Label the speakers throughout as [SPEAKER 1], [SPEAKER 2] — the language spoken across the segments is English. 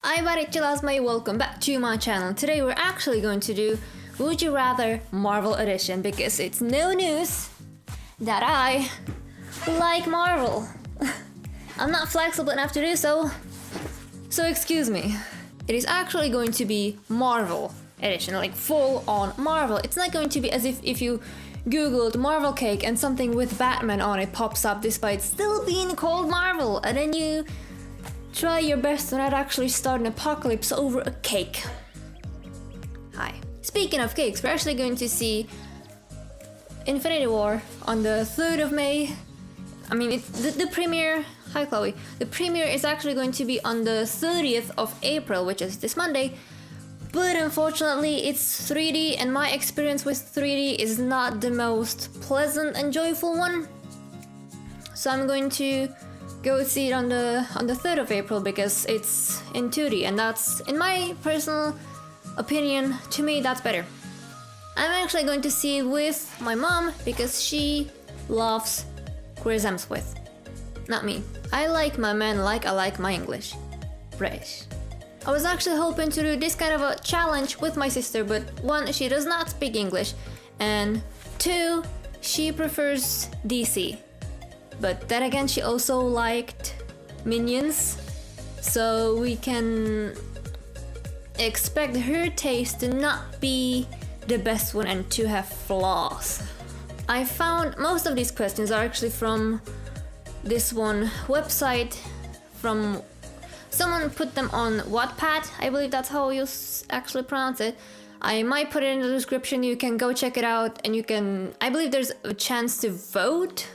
[SPEAKER 1] Everybody, welcome back to my channel. Today we're actually going to do Would You Rather Marvel Edition because it's no news that I like Marvel. I'm not flexible enough to do so, so excuse me. It is actually going to be Marvel Edition, like full on Marvel. It's not going to be as if you googled Marvel cake and something with Batman on it pops up despite still being called Marvel, and then you try your best to not actually start an apocalypse over a cake. Hi. Speaking of cakes, we're actually going to see Infinity War on the 3rd of May. I mean, the premiere... Hi Chloe. The premiere is actually going to be on the 30th of April, which is this Monday. But unfortunately, it's 3D, and my experience with 3D is not the most pleasant and joyful one. So I'm going to go see it on the 3rd of April because it's in 2D, and that's, in my personal opinion, to me that's better. I'm actually going to see it with my mom because she loves Chris Hemsworth. Not me. I like my man like I like my English. British. I was actually hoping to do this kind of a challenge with my sister, but one, she does not speak English, and two, she prefers DC. But then again, she also liked Minions, so we can expect her taste to not be the best one and to have flaws. I found most of these questions are actually from this one website, from someone put them on Wattpad, I believe that's how you actually pronounce it. I might put it in the description, you can go check it out, and you can, I believe there's a chance to vote.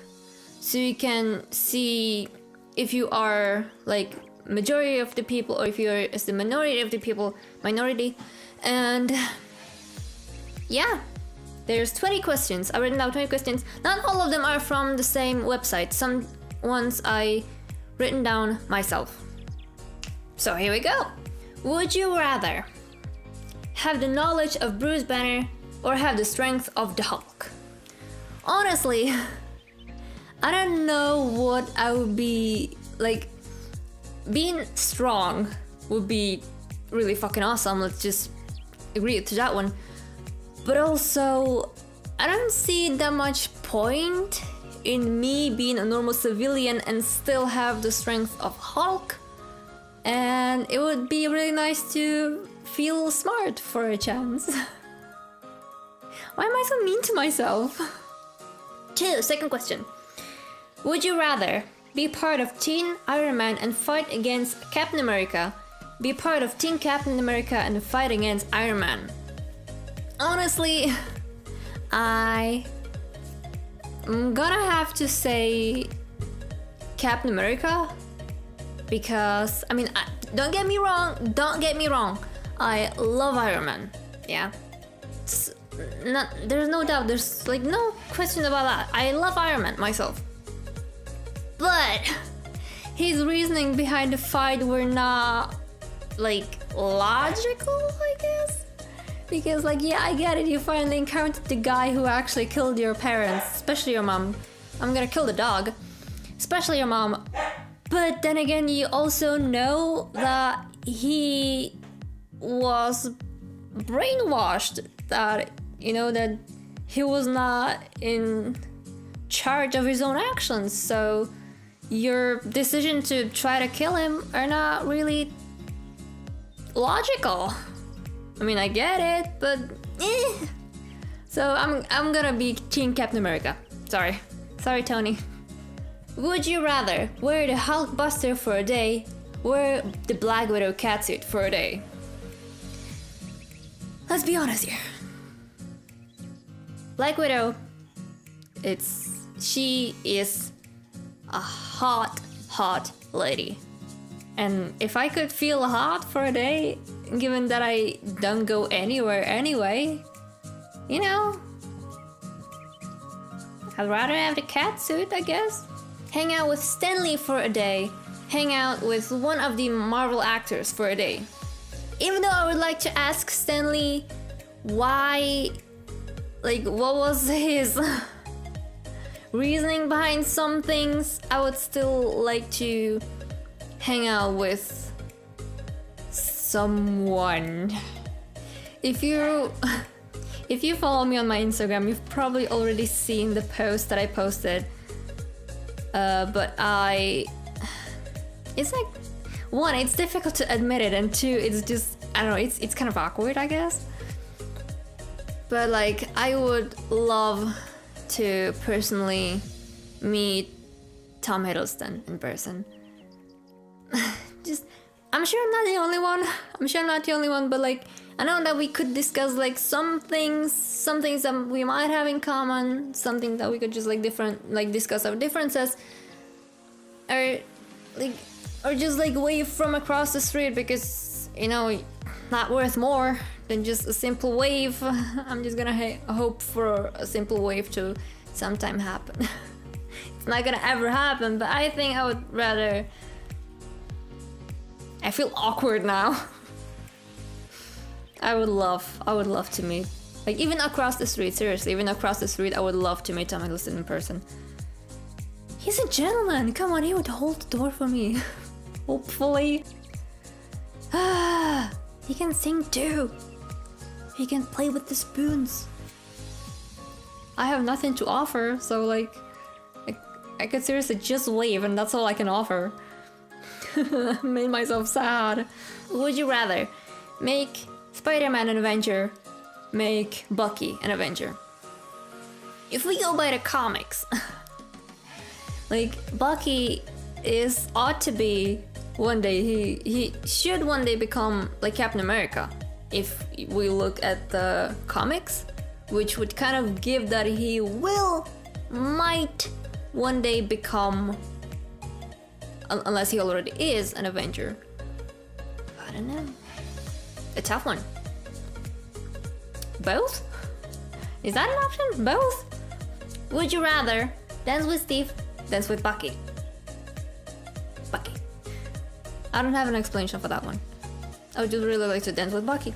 [SPEAKER 1] So you can see if you are like majority of the people or if you're as the minority of the people, minority. And yeah, there's 20 questions. I've written down 20 questions. Not all of them are from the same website. Some ones I written down myself. So here we go. Would you rather have the knowledge of Bruce Banner or have the strength of the Hulk? Honestly, I don't know what I would be like. Being strong would be really fucking awesome. Let's just agree to that one. But also, I don't see that much point in me being a normal civilian and still have the strength of Hulk. And it would be really nice to feel smart for a chance. Why am I so mean to myself? Second question. Would you rather be part of Team Iron Man and fight against Captain America, be part of Team Captain America and fight against Iron Man? Honestly, I'm gonna have to say Captain America because, I mean, don't get me wrong, I love Iron Man, yeah. There's no doubt, there's like no question about that. I love Iron Man myself. But his reasoning behind the fight were not like logical, I guess. Because like, yeah, I get it, you finally encountered the guy who actually killed your parents, especially your mom. I'm gonna kill the dog, especially your mom. But then again, you also know that he was brainwashed, that, you know, that he was not in charge of his own actions, so your decision to try to kill him are not really logical. I mean, I get it, but eh. So I'm gonna be Team Captain America. Sorry, Tony. Would you rather wear the HULKBUSTER for a day, wear the Black Widow catsuit for a day? Let's be honest here. Black Widow, she is a hot lady. And if I could feel hot for a day, given that I don't go anywhere anyway, you know, I'd rather have the catsuit, I guess. Hang out with Stan Lee for a day, hang out with one of the Marvel actors for a day. Even though I would like to ask Stan Lee why, like, what was his reasoning behind some things, I would still like to hang out with someone. If you follow me on my Instagram, you've probably already seen the post that I posted. But it's like, one, it's difficult to admit it, and two, it's just, I don't know, it's kind of awkward, I guess. But like, I would love to personally meet Tom Hiddleston in person. Just, I'm sure I'm not the only one. But like, I know that we could discuss like some things that we might have in common, something that we could just like discuss our differences, or just like wave from across the street, because, you know, not worth more than just a simple wave. I'm just gonna hope for a simple wave to sometime happen. It's not gonna ever happen, but I think I would rather. I feel awkward now. I would love to meet. Like, even across the street, seriously, even across the street, I would love to meet Tom Hiddleston in person. He's a gentleman, come on, he would hold the door for me. Hopefully. He can sing too. He can play with the spoons. I have nothing to offer, so like, I could seriously just wave and that's all I can offer. Made myself sad. Would you rather make Spider-Man an Avenger, make Bucky an Avenger? If we go by the comics, like, Bucky ought to be one day, he should one day become like Captain America. If we look at the comics, which would kind of give that he might one day become, unless he already is, an Avenger. I don't know. A tough one. Both? Is that an option? Both? Would you rather dance with Steve, dance with Bucky? Bucky. I don't have an explanation for that one. I would just really like to dance with Bucky.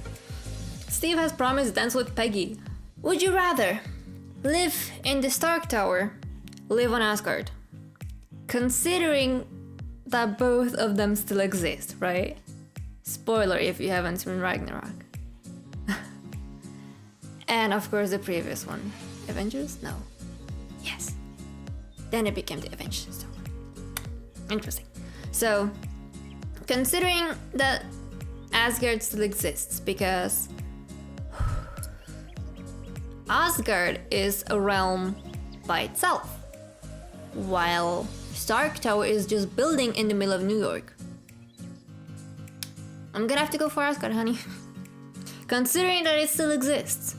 [SPEAKER 1] Steve has promised dance with Peggy. Would you rather live in the Stark Tower, live on Asgard? Considering that both of them still exist, right? Spoiler if you haven't seen Ragnarok. And of course the previous one. Avengers? No. Yes. Then it became the Avengers. So. Interesting. So, considering that Asgard still exists, because Asgard is a realm by itself, while Stark Tower is just building in the middle of New York. I'm gonna have to go for Asgard, honey. Considering that it still exists.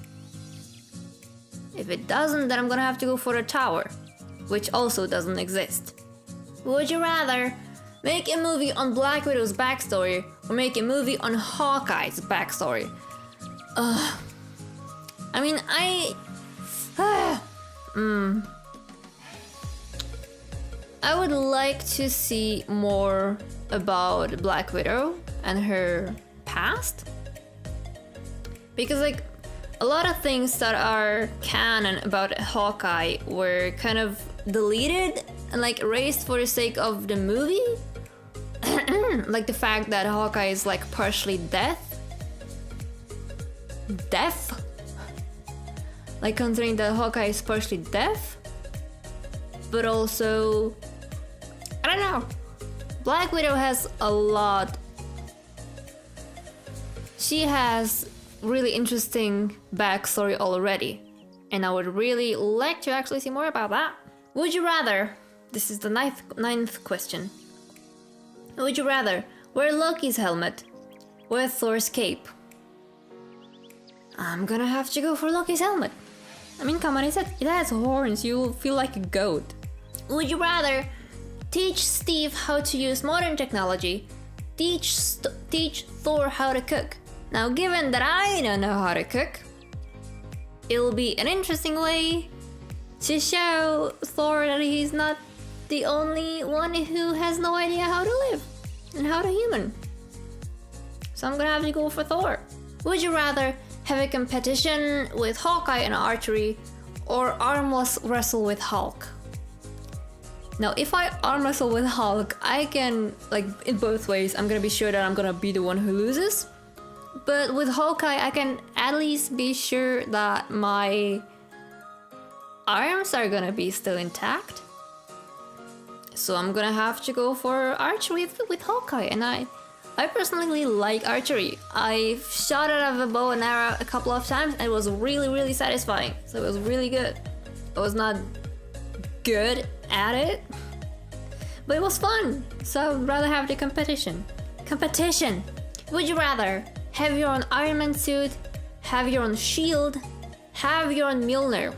[SPEAKER 1] If it doesn't, then I'm gonna have to go for the tower, which also doesn't exist. Would you rather make a movie on Black Widow's backstory or make a movie on Hawkeye's backstory? I mean, I would like to see more about Black Widow and her past, because like a lot of things that are canon about Hawkeye were kind of deleted and like erased for the sake of the movie. Like the fact that Hawkeye is like partially deaf. Like, considering that Hawkeye is partially deaf, but also, I don't know, Black Widow has a lot. She has really interesting backstory already, and I would really like to actually see more about that. Would you rather, this is the ninth question, would you rather wear Loki's helmet or Thor's cape? I'm gonna have to go for Loki's helmet. I mean, come on, it has horns, you'll feel like a goat. Would you rather teach Steve how to use modern technology, teach Thor how to cook? Now, given that I don't know how to cook, it'll be an interesting way to show Thor that he's not the only one who has no idea how to live and how to human. So I'm gonna have to go for Thor. Would you rather have a competition with Hawkeye in archery or arm wrestle with Hulk? Now, if I arm wrestle with Hulk, I can, like, in both ways, I'm gonna be sure that I'm gonna be the one who loses. But with Hawkeye, I can at least be sure that my arms are gonna be still intact. So I'm gonna have to go for archery with Hawkeye, and I personally like archery. I've shot it out of a bow and arrow a couple of times, and it was really satisfying. So it was really good. I was not good at it, but it was fun. So I'd rather have the competition. Competition! Would you rather have your own Iron Man suit, have your own shield, have your own Mjölnir?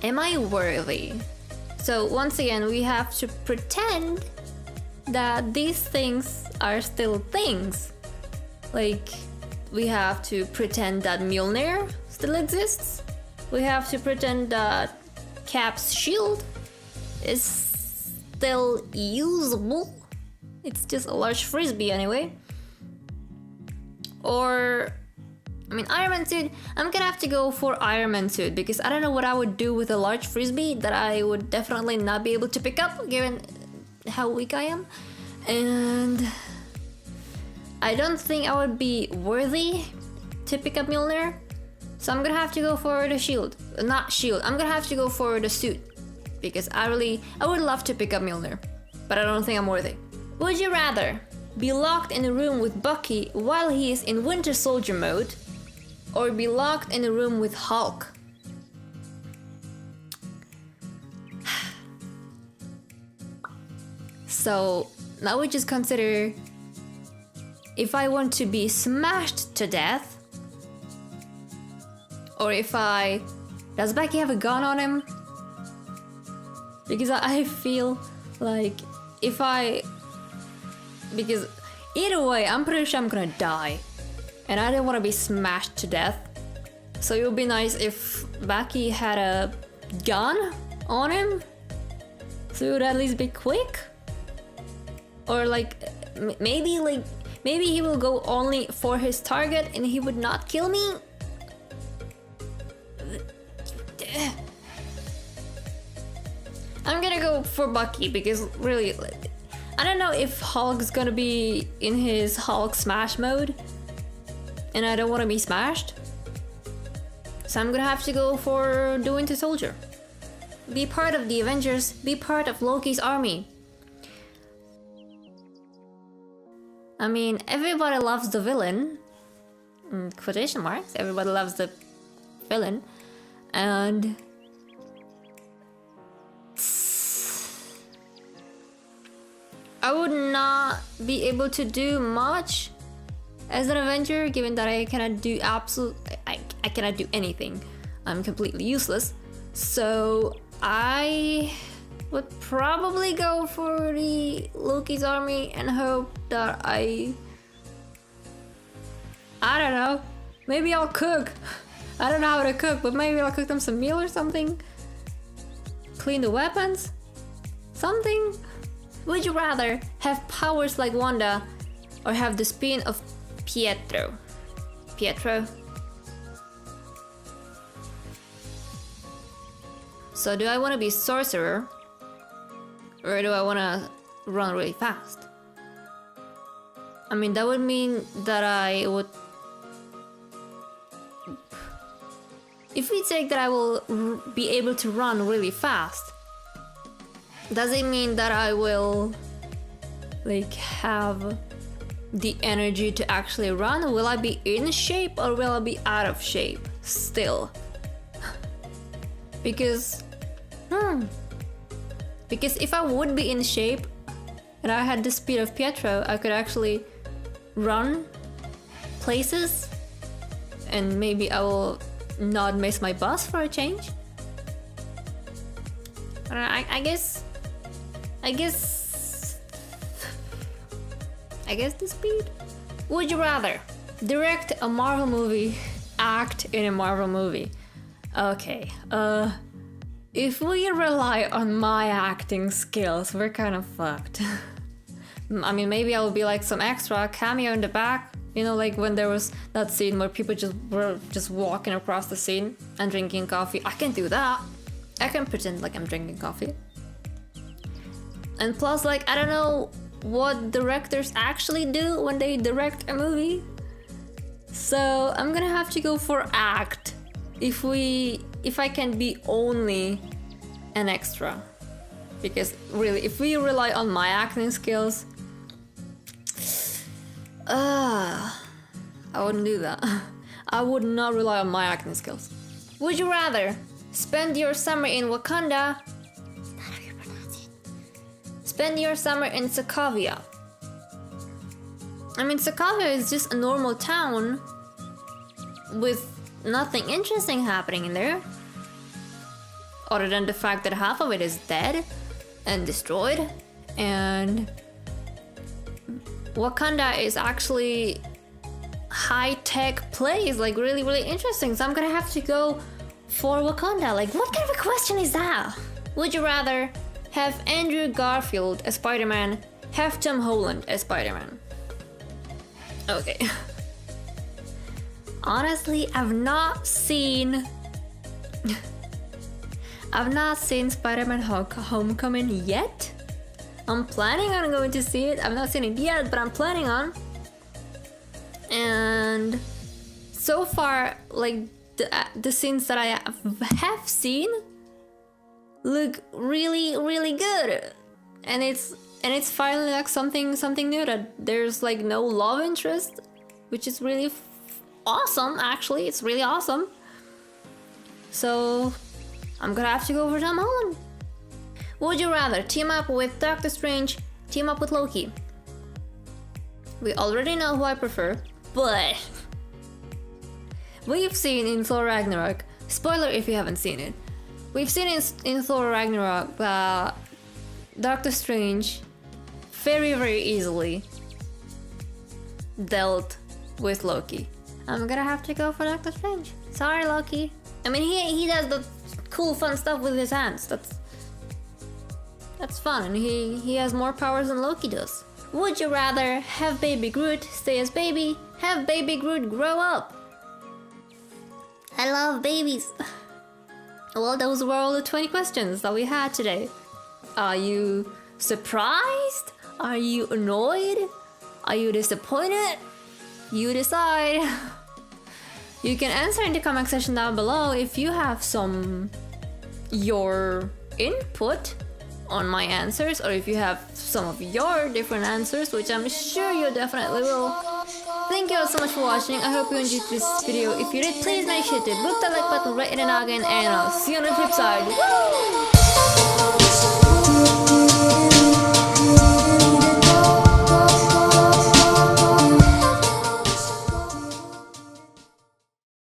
[SPEAKER 1] Am I worthy? So once again, we have to pretend that these things are still things. Like, we have to pretend that Mjölnir still exists. We have to pretend that Cap's shield is still usable. It's just a large frisbee anyway. Or, I mean, Iron Man suit, I'm gonna have to go for Iron Man suit because I don't know what I would do with a large frisbee that I would definitely not be able to pick up given how weak I am. And I don't think I would be worthy to pick up Mjölnir. So I'm gonna have to go for the shield. Not shield, I'm gonna have to go for the suit. Because I would love to pick up Mjölnir, but I don't think I'm worthy. Would you rather be locked in a room with Bucky while he is in Winter Soldier mode, or be locked in a room with Hulk? So now we just consider if I want to be smashed to death, or if does Bucky have a gun on him? Because I feel like because either way, I'm pretty sure I'm gonna die. And I don't want to be smashed to death. So it would be nice if Bucky had a gun on him. So it would at least be quick. Or maybe he will go only for his target and he would not kill me. I'm gonna go for Bucky because really, I don't know if Hulk's gonna be in his Hulk smash mode and I don't want to be smashed. So I'm gonna have to go for the Winter Soldier. Be part of the Avengers, be part of Loki's army. I mean, everybody loves the villain. In quotation marks, everybody loves the villain. And I would not be able to do much as an Avenger, given that I cannot do I cannot do anything. I'm completely useless. So I would probably go for the Loki's army and hope that I don't know. Maybe I'll cook. I don't know how to cook, but maybe I'll cook them some meal or something. Clean the weapons? Something? Would you rather have powers like Wanda or have the spin of Pietro? Pietro? So do I want to be sorcerer? Or do I want to run really fast? I mean, that would mean that I would... If we take that I will be able to run really fast, does it mean that I will have the energy to actually run? Will I be in shape or will I be out of shape still? Because if I would be in shape and I had the speed of Pietro, I could actually run places and maybe I will not miss my bus for a change. I guess the speed. Would you rather direct a Marvel movie, act in a Marvel movie? Okay, if we rely on my acting skills, we're kind of fucked. I mean, maybe I'll be like some extra cameo in the back. You know, like when there was that scene where people were just walking across the scene and drinking coffee. I can do that. I can pretend like I'm drinking coffee. And plus, I don't know what directors actually do when they direct a movie. So I'm gonna have to go for act if I can be only an extra. Because really, if we rely on my acting skills, I wouldn't do that. I would not rely on my acting skills. Would you rather spend your summer in Wakanda? Is that how you pronounce it? Spend your summer in Sokovia. I mean, Sokovia is just a normal town with nothing interesting happening in there. Other than the fact that half of it is dead and destroyed. And Wakanda is actually high-tech place, like really, really interesting. So I'm gonna have to go for Wakanda. Like, what kind of a question is that? Would you rather have Andrew Garfield as Spider-Man, have Tom Holland as Spider-Man? Okay. Honestly, I've not seen Spider-Man Homecoming yet. I'm planning on going to see it. I've not seen it yet, but I'm planning on. And so far, like the scenes that I have seen look really, really good. And it's finally like something new, that there's like no love interest, which is really awesome. Actually, it's really awesome. So I'm gonna have to go for Tom Holland. Would you rather team up with Doctor Strange, team up with Loki? We already know who I prefer, but we've seen in Thor Ragnarok, spoiler if you haven't seen it, we've seen in Thor Ragnarok that Doctor Strange very, very easily dealt with Loki. I'm gonna have to go for Doctor Strange. Sorry, Loki. I mean, he does the cool, fun stuff with his hands. That's fun, and he has more powers than Loki does. Would you rather have baby Groot stay as baby, have baby Groot grow up? I love babies. Well, those were all the 20 questions that we had today. Are you surprised? Are you annoyed? Are you disappointed? You decide. You can answer in the comment section down below if you have your input on my answers, or if you have some of your different answers, which I'm sure you definitely will. Thank you all so much for watching. I hope you enjoyed this video. If you did, please make sure to book the like button right in the noggin, and I'll see you on the flip side. Woo!